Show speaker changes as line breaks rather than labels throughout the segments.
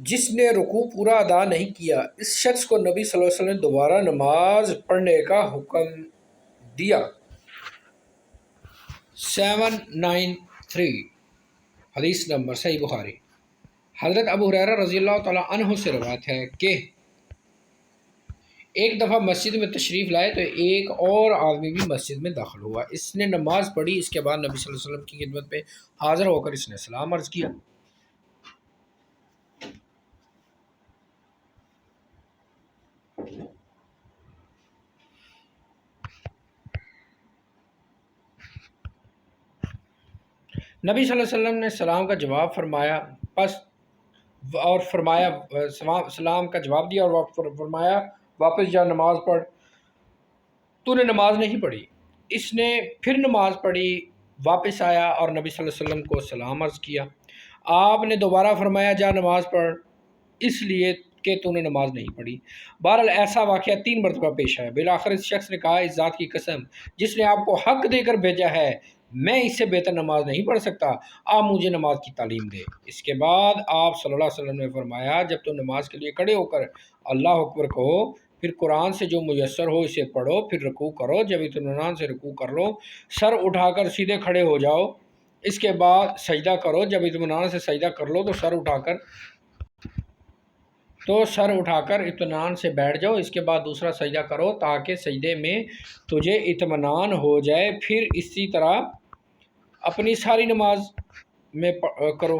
جس نے رکوع پورا ادا نہیں کیا اس شخص کو نبی صلی اللہ علیہ وسلم نے دوبارہ نماز پڑھنے کا حکم دیا۔ 793 حدیث نمبر صحیح بخاری۔ حضرت ابو ہریرہ رضی اللہ تعالیٰ عنہ سے روایت ہے کہ ایک دفعہ مسجد میں تشریف لائے تو ایک اور آدمی بھی مسجد میں داخل ہوا۔ اس نے نماز پڑھی، اس کے بعد نبی صلی اللہ علیہ وسلم کی خدمت میں حاضر ہو کر اس نے سلام عرض کیا۔ نبی صلی اللہ علیہ وسلم نے سلام کا جواب فرمایا سلام کا جواب دیا اور فرمایا واپس جا نماز پڑھ، تو نے نماز نہیں پڑھی۔ اس نے پھر نماز پڑھی، واپس آیا اور نبی صلی اللہ علیہ وسلم کو سلام عرض کیا۔ آپ نے دوبارہ فرمایا جا نماز پڑھ، اس لیے کہ تو نے نماز نہیں پڑھی۔ بہرحال ایسا واقعہ 3 مرتبہ پیش آیا۔ بالآخر اس شخص نے کہا اس ذات کی قسم جس نے آپ کو حق دے کر بھیجا ہے، میں اس سے بہتر نماز نہیں پڑھ سکتا، آپ مجھے نماز کی تعلیم دے۔ اس کے بعد آپ صلی اللہ علیہ وسلم نے فرمایا جب تو نماز کے لیے کھڑے ہو کر اللہ اکبر کہو، پھر قرآن سے جو میسر ہو اسے پڑھو، پھر رکوع کرو، جب اطمینان سے رکوع کر لو سر اٹھا کر سیدھے کھڑے ہو جاؤ، اس کے بعد سجدہ کرو، جب اطمینان سے سجدہ کر لو تو سر اٹھا کر اطمینان سے بیٹھ جاؤ، اس کے بعد دوسرا سجدہ کرو تاکہ سجدے میں تجھے اطمینان ہو جائے، پھر اسی طرح اپنی ساری نماز میں کرو۔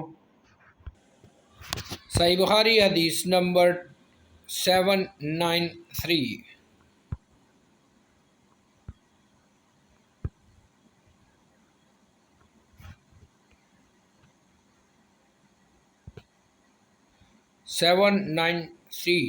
صحیح بخاری حدیث نمبر 793۔ 793